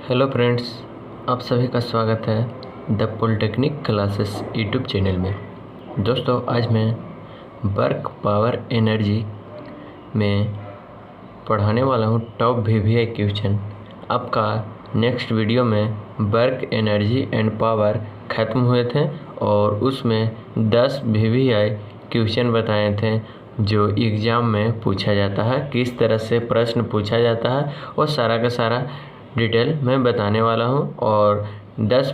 Hello friends, आप सभी का स्वागत है the polytechnic classes YouTube channel में। दोस्तों, आज मैं वर्क पावर एनर्जी में पढ़ाने वाला हूँ टॉप वीवीआई क्वेश्चन। आपका नेक्स्ट वीडियो में वर्क एनर्जी एंड पावर ख़त्म हुए थे और उसमें 10 वीवीआई क्वेश्चन बताए थे जो एग्ज़ाम में पूछा जाता है, किस तरह से प्रश्न पूछा जाता है और सारा का सारा डिटेल मैं बताने वाला हूं। और 10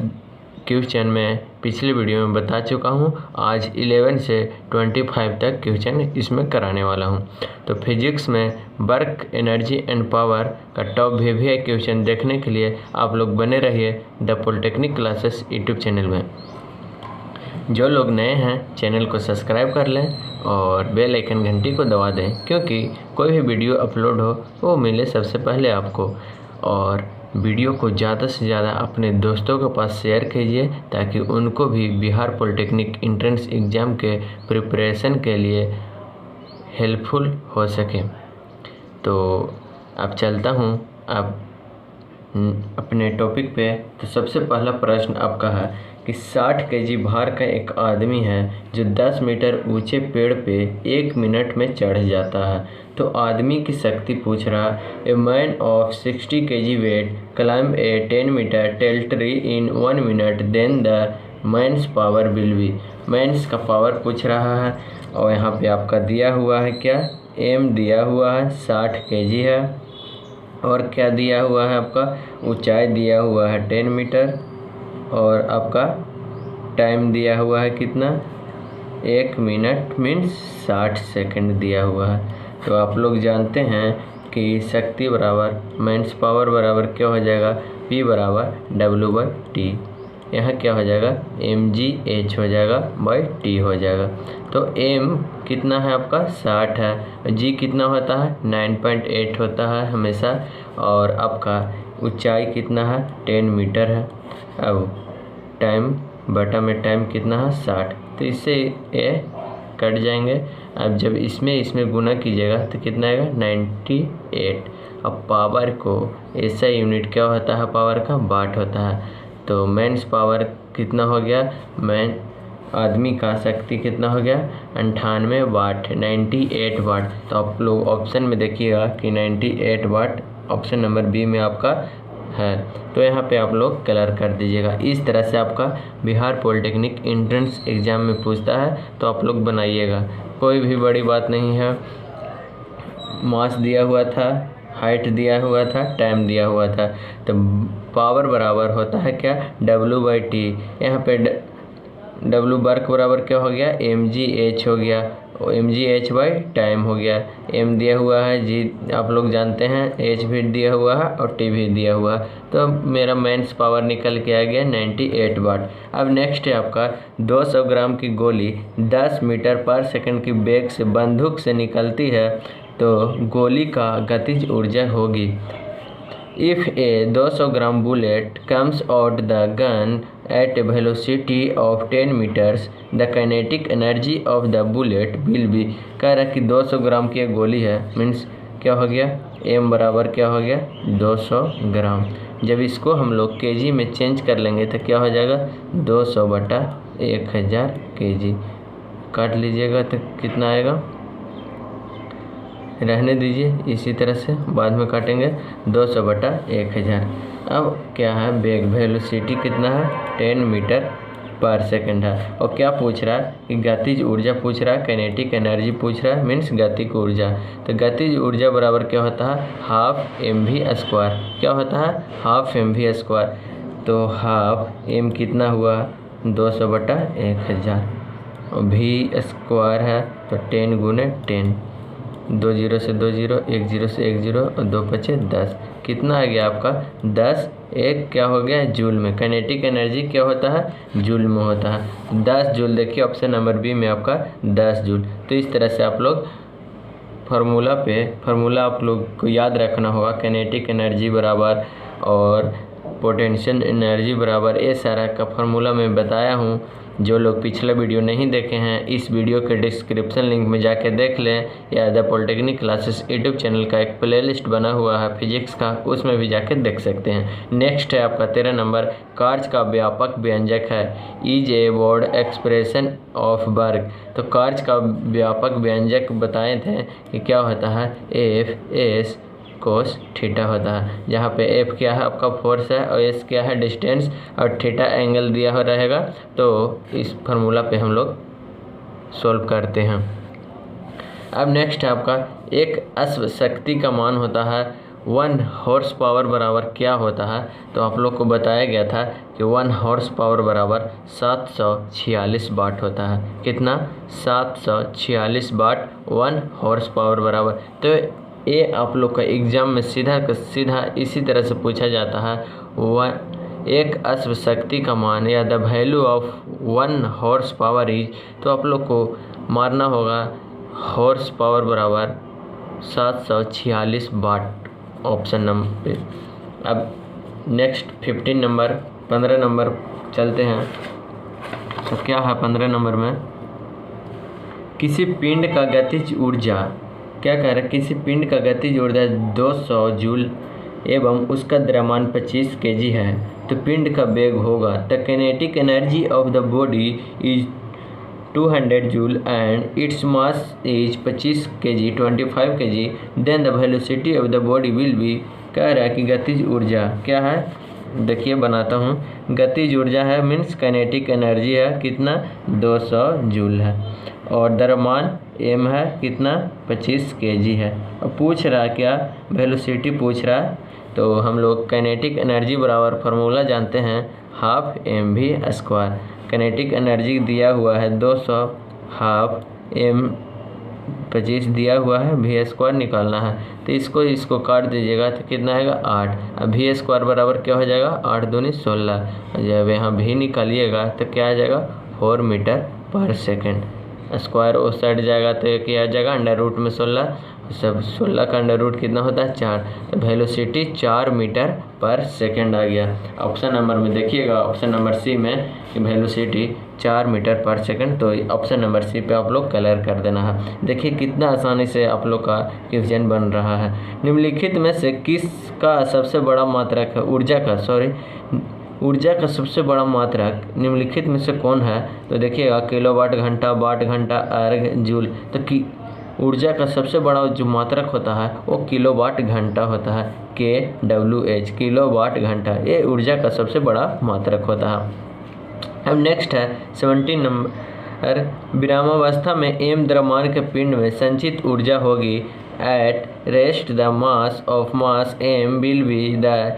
क्वेश्चन मैं पिछले वीडियो में बता चुका हूं। आज 11 से 25 तक क्वेश्चन इसमें कराने वाला हूं। तो फिजिक्स में वर्क एनर्जी एंड पावर का टॉप वीवीआई क्वेश्चन देखने के लिए आप लोग बने रहिए the polytechnic classes YouTube channel में। जो लोग नए हैं चैनल को सब्सक्राइब कर लें और बेल आइकन घंटी को दबा दें, क्योंकि कोई भी वीडियो अपलोड हो वो मिले सबसे पहले आपको। और वीडियो को ज़्यादा से ज़्यादा अपने दोस्तों के पास शेयर कीजिए ताकि उनको भी बिहार पॉलिटेक्निक एंट्रेंस एग्ज़ाम के प्रिपरेशन के लिए हेल्पफुल हो सके। तो अब चलता हूँ अब अपने टॉपिक पे। तो सबसे पहला प्रश्न आपका है कि 60 केजी भार का एक आदमी है जो 10 मीटर ऊंचे पेड़ पे 1 मिनट में चढ़ जाता है। तो आदमी की शक्ति पूछ रहा है। A man of 60 KG weight climb a 10 metre tall tree in 1 minute, then the man's power will be. Man's का पावर पूछ रहा है और यहाँ पे आपका दिया हुआ है क्या, एम दिया हुआ है 60 केजी है और क्या दिया हुआ है आपका ऊंचाई दिया हुआ है 10 मीटर और आपका टाइम दिया हुआ है कितना, 1 मिनट मीन्स 60 सेकंड दिया हुआ है। तो आप लोग जानते हैं कि शक्ति बराबर मैन्स पावर बराबर क्या हो जाएगा, P बराबर W/T। यहाँ क्या हो जाएगा, mgh हो जाएगा बाई T हो जाएगा। तो m कितना है आपका 60 है, g कितना होता है 9.8 होता है हमेशा, और आपका ऊंचाई कितना है 10 मीटर है। अब टाइम बटा में टाइम कितना है 60, तो इससे ये कट जाएंगे। अब जब इसमें गुना कीजिएगा तो कितना आएगा 98। अब पावर को ऐसा यूनिट क्या होता है, पावर का वाट होता है। तो मैन्स पावर कितना हो गया, मैन आदमी का शक्ति कितना हो गया 98 वाट, 98 वाट। तो आप लोग ऑप्शन में देखिएगा कि 98 वाट ऑप्शन नंबर बी में आपका है। तो यहाँ पे आप लोग कलर कर दीजिएगा। इस तरह से आपका बिहार पॉलिटेक्निक एंट्रेंस एग्ज़ाम में पूछता है, तो आप लोग बनाइएगा, कोई भी बड़ी बात नहीं है। मास दिया हुआ था, हाइट दिया हुआ था, टाइम दिया हुआ था। तो पावर बराबर होता है क्या, W/T। यहाँ पे W वर्क बराबर क्या हो गया, mgh हो गया, mgh बाई टाइम हो गया। m दिया हुआ है, g आप लोग जानते हैं, h भी दिया हुआ है और t भी दिया हुआ है। तो मेरा मैन्स पावर निकल के आ गया 98 वाट। अब नेक्स्ट है आपका 200 ग्राम की गोली 10 मीटर पर सेकंड की वेग से बंदूक से निकलती है, तो गोली का गतिज ऊर्जा होगी। If a 200 gram bullet comes out the gun at a velocity of 10 meters, the kinetic energy of the bullet will be। कह रहा कि 200 ग्राम की एक गोली है, मीन्स क्या हो गया, m बराबर क्या हो गया 200 ग्राम। जब इसको हम लोग केजी में चेंज कर लेंगे तो क्या हो जाएगा 200/1000 केजी। काट लीजिएगा तो कितना आएगा, रहने दीजिए इसी तरह से, बाद में काटेंगे 200/1000। अब क्या है, वेग वेलोसिटी कितना है 10 मीटर पर सेकंड है। और क्या पूछ रहा है कि गतिज ऊर्जा पूछ रहा है, काइनेटिक एनर्जी पूछ रहा है, मीन्स गतिक ऊर्जा। तो गतिज ऊर्जा बराबर क्या होता है, हाफ mv²। क्या होता है, हाफ mv²। तो हाफ m कितना हुआ 200/1000 और v² है तो 10 गुने 10, 2 0 से 2 0, 1 0 से 1 0 और 2 5 10। कितना आ गया आपका 10, एक क्या हो गया जूल में। काइनेटिक एनर्जी क्या होता है, जूल में होता है। 10 जूल देखिए ऑप्शन नंबर बी में आपका 10 जूल। तो इस तरह से आप लोग फार्मूला आप लोग को याद रखना होगा। काइनेटिक एनर्जी बराबर और पोटेंशियल एनर्जी बराबर, ये सारा का फार्मूला मैं बताया हूँ। जो लोग पिछला वीडियो नहीं देखे हैं इस वीडियो के डिस्क्रिप्शन लिंक में जाके देख लें, या the polytechnic classes YouTube channel का एक प्लेलिस्ट बना हुआ है फिजिक्स का, उसमें भी जाके देख सकते हैं। नेक्स्ट है आपका 13 नंबर, कार्य का व्यापक व्यंजक है is a word expression of work. तो कार्य का व्यापक व्यंजक बताए थे कि क्या होता है, एफ एस कोस थीटा होता है, जहाँ पे एफ क्या है आपका फोर्स है और एस क्या है डिस्टेंस और थीटा एंगल दिया हो रहेगा। तो इस फार्मूला पे हम लोग सॉल्व करते हैं। अब नेक्स्ट है आपका एक अश्व शक्ति का मान होता है 1 हॉर्स पावर बराबर क्या होता है। तो आप लोग को बताया गया था कि 1 हॉर्स पावर बराबर 746 वाट होता है। कितना? 746 वाट 1 हॉर्स पावर बराबर। तो ये आप लोग का एग्जाम में सीधा इसी तरह से पूछा जाता है। एक अश्व शक्ति का मान या the value of 1 horse power is, तो आप लोग को मारना होगा हॉर्स पावर बराबर 746 वाट, ऑप्शन नंबर पे। अब नेक्स्ट 15 नंबर 15 नंबर चलते हैं। तो क्या है 15 नंबर में, किसी पिंड का गतिज ऊर्जा, क्या कह रहा है, किसी पिंड का गतिज ऊर्जा 200 जूल एवं उसका द्रव्यमान 25 kg है, तो पिंड का वेग होगा। The kinetic energy of the body is 200 joule and its mass is 25 kg 25 kg, then the velocity of the body will be. कह रहा है कि गतिज ऊर्जा क्या है, देखिए बनाता हूँ। गतिज ऊर्जा है मीन्स काइनेटिक एनर्जी है कितना, 200 जूल है, और द्रव्यमान m है कितना, 25 kg है। अब पूछ रहा क्या, वेलोसिटी पूछ रहा है। तो हम लोग काइनेटिक एनर्जी बराबर फार्मूला जानते हैं, हाफ mv²। काइनेटिक एनर्जी दिया हुआ है 200, हाफ m 25 दिया हुआ है, v² निकालना है। तो इसको काट दीजिएगा तो कितना आएगा, 8। अब v² बराबर क्या हो जाएगा, 8 दूनी 16। जब यहाँ v निकालिएगा तो क्या आ जाएगा, 4 मीटर पर सेकेंड। स्क्वायर उस साइड जाएगा तो क्या आ जाएगा, अंडर रूट में 16, सब 16 का अंडर रूट कितना होता है, 4। तो वेलोसिटी 4 मीटर पर सेकेंड आ गया। ऑप्शन नंबर में देखिएगा, ऑप्शन नंबर सी में वेलोसिटी 4 मीटर पर सेकेंड। तो ऑप्शन नंबर सी पे आप लोग कलर कर देना है। देखिए कितना आसानी से आप लोग का क्वेश्चन बन रहा है। निम्नलिखित में से किसका सबसे बड़ा मात्रक है, ऊर्जा का सबसे बड़ा मात्रक निम्नलिखित में से कौन है। तो देखिएगा किलोवाट घंटा, वाट घंटा, अर्ग, जूल। तो ऊर्जा का सबसे बड़ा जो मात्रक होता है वो किलोवाट घंटा होता है, kWh किलोवाट घंटा, ये ऊर्जा का सबसे बड़ा मात्रक होता है। अब नेक्स्ट है 17 नंबर, विरामावस्था में m द्रव्यमान के पिंड में संचित ऊर्जा होगी। At rest the mass of mass m will be the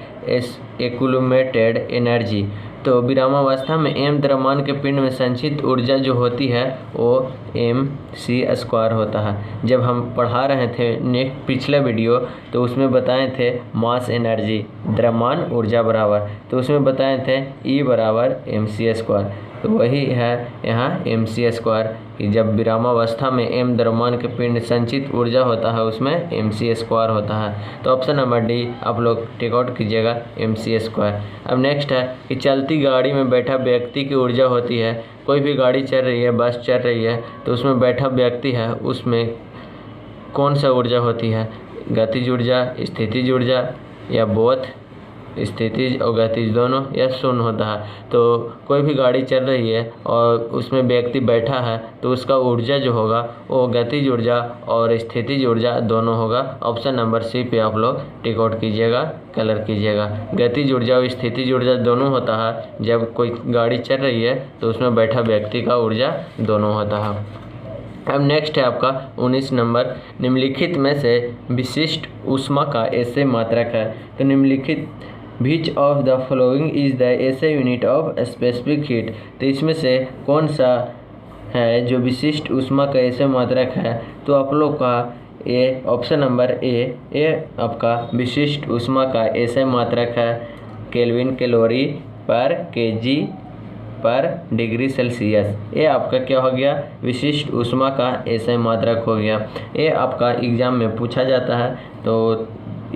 accumulated energy. तो विरामावस्था में m द्रव्यमान के पिंड में संचित ऊर्जा जो होती है वो mc² होता है। जब हम पढ़ा रहे थे पिछला वीडियो तो उसमें बताए थे मास एनर्जी द्रव्यमान ऊर्जा बराबर, तो उसमें बताए थे E बराबर mc²। तो वही है यहाँ mc² कि जब विरामावस्था में m द्रव्यमान के पिंड संचित ऊर्जा होता है उसमें mc² होता है। तो ऑप्शन नंबर डी आप लोग टिक आउट कीजिएगा, mc²। अब नेक्स्ट है कि चलती गाड़ी में बैठा व्यक्ति की ऊर्जा होती है। कोई भी गाड़ी चल रही है, बस चल रही है, तो उसमें बैठा व्यक्ति है, उसमें कौन सा ऊर्जा होती है, गतिज ऊर्जा, स्थितिज ऊर्जा, या बोथ, स्थितिज और गतिज दोनों, या शून्य होता है। तो कोई भी गाड़ी चल रही है और उसमें व्यक्ति बैठा है तो उसका ऊर्जा जो होगा वो गतिज ऊर्जा और स्थितिज ऊर्जा दोनों होगा। ऑप्शन नंबर सी पे आप लोग टिक आउट कीजिएगा, कलर कीजिएगा। गतिज ऊर्जा और स्थितिज ऊर्जा दोनों होता है जब कोई गाड़ी चल रही है तो उसमें बैठा व्यक्ति का ऊर्जा दोनों होता है। अब नेक्स्ट है आपका 19 नंबर, निम्नलिखित में से विशिष्ट ऊष्मा का ऐसे मात्रक है। तो निम्नलिखित which of the following is the ऐसे यूनिट ऑफ स्पेसिफिक हीट। तो इसमें से कौन सा है जो विशिष्ट ऊष्मा का ऐसे मात्रक है। तो आप लोग का ए ऑप्शन नंबर ए आपका विशिष्ट ऊष्मा का ऐसे मात्रक है केल्विन कैलोरी पर केजी पर डिग्री सेल्सियस। ये आपका क्या हो गया, विशिष्ट ऊष्मा का ऐसे मात्रक हो गया। ये आपका एग्जाम में पूछा जाता है तो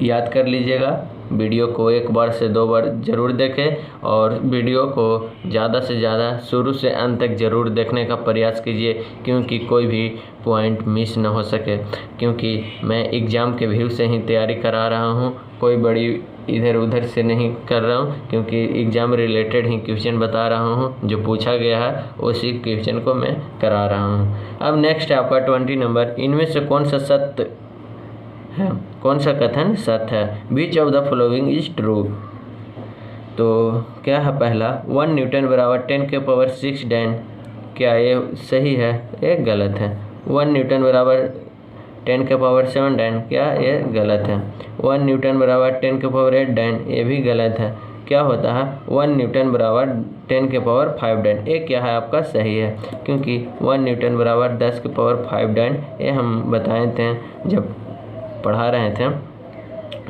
याद कर लीजिएगा। वीडियो को 1 बार से 2 बार ज़रूर देखें और वीडियो को ज़्यादा से ज़्यादा शुरू से अंत तक ज़रूर देखने का प्रयास कीजिए, क्योंकि कोई भी पॉइंट मिस ना हो सके। क्योंकि मैं एग्ज़ाम के व्यू से ही तैयारी करा रहा हूँ, कोई बड़ी इधर उधर से नहीं कर रहा हूँ, क्योंकि एग्ज़ाम रिलेटेड ही क्वेश्चन बता रहा हूँ, जो पूछा गया है उसी क्वेश्चन को मैं करा रहा हूँ। अब नेक्स्ट है आपका 20 नंबर। इनमें से कौन सा सत्य है, कौन सा कथन सत्य है? Which of the following is true? तो क्या है पहला, 1 न्यूटन बराबर 10⁻⁶ डैन, क्या ये सही है? ये गलत है। 1 न्यूटन बराबर 10⁻⁷ डैन, क्या ये गलत है। 1 न्यूटन बराबर 10⁸ डैन, ये भी गलत है। क्या होता है 1 न्यूटन बराबर 10⁵ डैन, ये क्या है आपका सही है, क्योंकि 1 न्यूटन बराबर 10⁵ डैन ये हम बताए थे जब पढ़ा रहे थे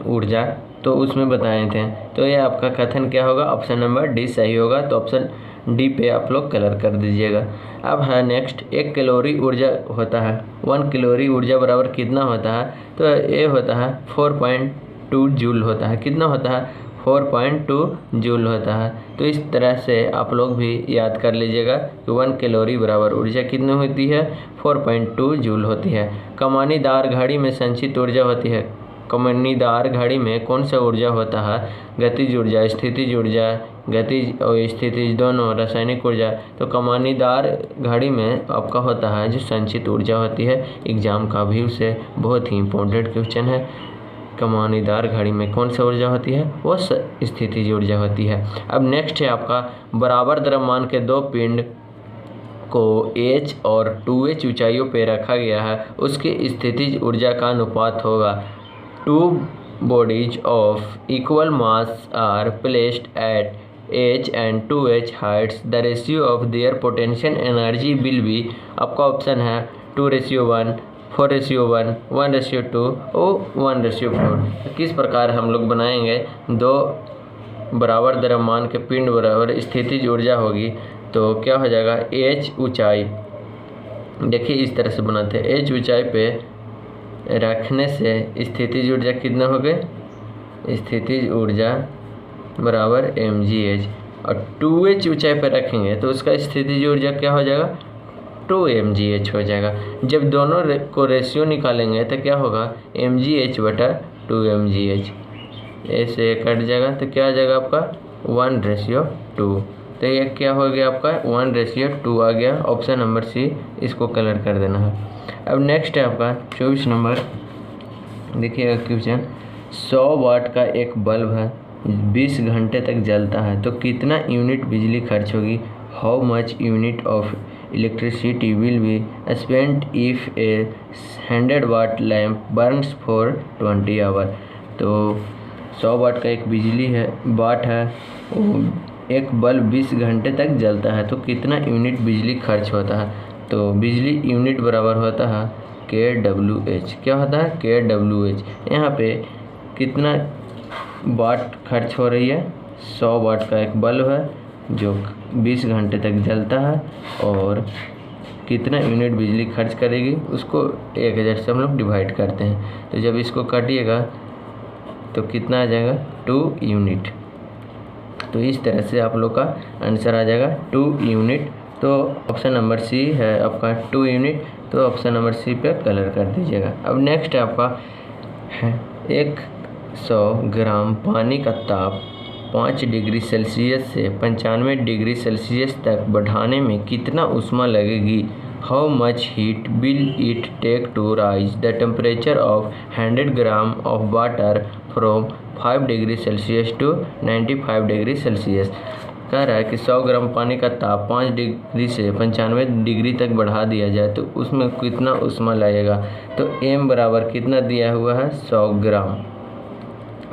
ऊर्जा, तो उसमें बताए थे। तो ये आपका कथन क्या होगा? ऑप्शन नंबर डी सही होगा। तो ऑप्शन डी पे आप लोग कलर कर दीजिएगा। अब है नेक्स्ट, 1 कैलोरी ऊर्जा होता है, 1 कैलोरी ऊर्जा बराबर कितना होता है? तो ये होता है 4.2 जूल होता है। कितना होता है? 4.2 जूल होता है। तो इस तरह से आप लोग भी याद कर लीजिएगा कि 1 कैलोरी बराबर ऊर्जा कितनी होती है? 4.2 जूल होती है। कमानीदार घड़ी में संचित ऊर्जा होती है। कमानीदार घड़ी में कौन सा ऊर्जा होता है? गतिज ऊर्जा, स्थितिज ऊर्जा, गतिज और स्थितिज दोनों, रासायनिक ऊर्जा। तो कमानीदार घड़ी में आपका होता है जो संचित ऊर्जा होती है। एग्जाम का व्यू से बहुत ही इंपॉर्टेंट क्वेश्चन है। कमानीदार घड़ी में कौन सा ऊर्जा होती है? वो स्थितिज ऊर्जा होती है। अब नेक्स्ट है आपका, बराबर द्रव्यमान के 2 पिंड को h और 2h ऊंचाइयों पे रखा गया है, उसकी स्थितिज ऊर्जा का अनुपात होगा। 2 bodies of equal mass are placed at h and 2h heights. The ratio of their potential energy will be, आपका ऑप्शन है 2:1, 4:1, 1:2 और 1:4। किस प्रकार हम लोग बनाएंगे? 2 बराबर द्रव्यमान के पिंड बराबर स्थितिज ऊर्जा होगी, तो क्या हो जाएगा? h ऊंचाई, देखिए इस तरह से बनाते हैं। h ऊंचाई पे रखने से स्थितिज ऊर्जा कितना हो गए? स्थितिज ऊर्जा बराबर mgh, और 2h ऊंचाई पर रखेंगे तो उसका स्थितिज ऊर्जा क्या हो जाएगा? 2mgh हो जाएगा। जब दोनों को रेशियो निकालेंगे तो क्या होगा? mgh/2mgh, ऐसे कट जाएगा तो क्या आ जाएगा आपका? 1:2। तो ये क्या हो गया आपका? 1:2 आ गया। ऑप्शन नंबर सी, इसको कलर कर देना है। अब नेक्स्ट है आपका 24 नंबर। देखिएगा क्वेश्चन, 100 वाट का एक बल्ब है, 20 घंटे तक जलता है, तो कितना यूनिट बिजली खर्च होगी? How much unit of electricity will be spent if a 100 watt lamp burns for 20 hour. तो 100 वाट का एक बिजली है, वाट है, एक बल्ब 20 घंटे तक जलता है, तो कितना यूनिट बिजली खर्च होता है? तो बिजली यूनिट बराबर होता है kWh। क्या होता है? kWh। यहाँ पे कितना वाट खर्च हो रही है? 100 वाट का एक बल्ब है जो 20 घंटे तक जलता है, और कितना यूनिट बिजली खर्च करेगी उसको 1000 से हम लोग डिवाइड करते हैं। तो जब इसको काटिएगा तो कितना आ जाएगा? 2 यूनिट। तो इस तरह से आप लोग का आंसर आ जाएगा 2 यूनिट। तो ऑप्शन नंबर सी है आपका 2 यूनिट। तो ऑप्शन नंबर सी पे कलर कर दीजिएगा। अब नेक्स्ट है आपका 100 ग्राम पानी का ताप 5 डिग्री सेल्सियस से 95 डिग्री सेल्सियस तक बढ़ाने में कितना ऊष्मा लगेगी? How much heat will it take to raise the temperature of 100 gram of water from 5 degree Celsius to 95 degree Celsius. कह रहा है कि 100 ग्राम पानी का ताप 5 डिग्री से 95 डिग्री तक बढ़ा दिया जाए तो उसमें कितना ऊष्मा लगेगा? तो m बराबर कितना दिया हुआ है? 100 ग्राम।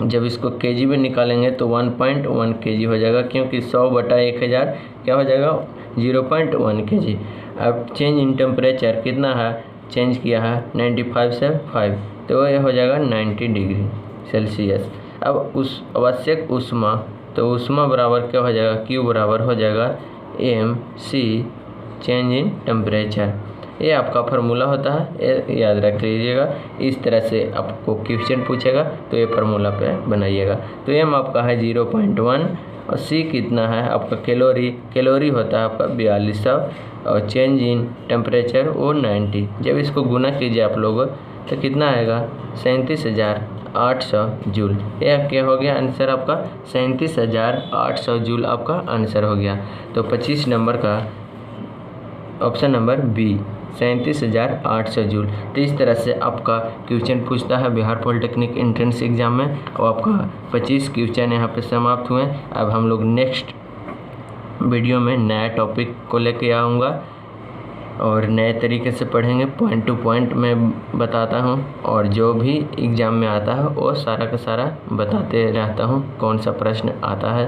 जब इसको केजी में निकालेंगे तो 1.1 केजी हो जाएगा, क्योंकि 100/1000 क्या हो जाएगा? 0.1 केजी। अब चेंज इन टेम्परेचर कितना है? चेंज किया है 95 से 5, तो ये हो जाएगा 90 डिग्री सेल्सियस। अब उस आवश्यक ऊष्मा, तो ऊष्मा बराबर क्या हो जाएगा? Q बराबर हो जाएगा mc चेंज इन टेम्परेचर। ये आपका फार्मूला होता है, ये याद रख लीजिएगा। इस तरह से आपको क्वेश्चन पूछेगा तो ये फार्मूला पे बनाइएगा। तो एम आपका है 0.1 और सी कितना है आपका कैलोरी होता है आपका 4200 और चेंज इन टेम्परेचर वो 90। जब इसको गुना कीजिए आप लोग तो कितना आएगा 37,800 जूल। यह क्या हो गया आंसर आपका 37,800 जूल आपका आंसर हो गया। तो 25 नंबर का ऑप्शन नंबर बी 37,800 जूल। तो इस तरह से आपका क्वेश्चन पूछता है बिहार पॉलिटेक्निक एंट्रेंस एग्जाम में और आपका 25 क्वेश्चन यहाँ पे समाप्त हुए। अब हम लोग नेक्स्ट वीडियो में नया टॉपिक को लेके आऊँगा और नए तरीके से पढ़ेंगे, पॉइंट टू पॉइंट मैं बताता हूँ और जो भी एग्ज़ाम में आता है वो सारा का सारा बताते रहता हूँ कौन सा प्रश्न आता है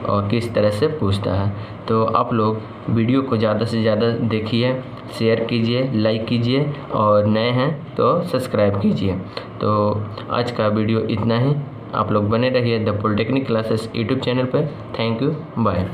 और किस तरह से पूछता है। तो आप लोग वीडियो को ज़्यादा से ज़्यादा देखिए, शेयर कीजिए, लाइक कीजिए और नए हैं तो सब्सक्राइब कीजिए। तो आज का वीडियो इतना ही। आप लोग बने रहिए the polytechnic classes YouTube channel पर। Thank you, bye.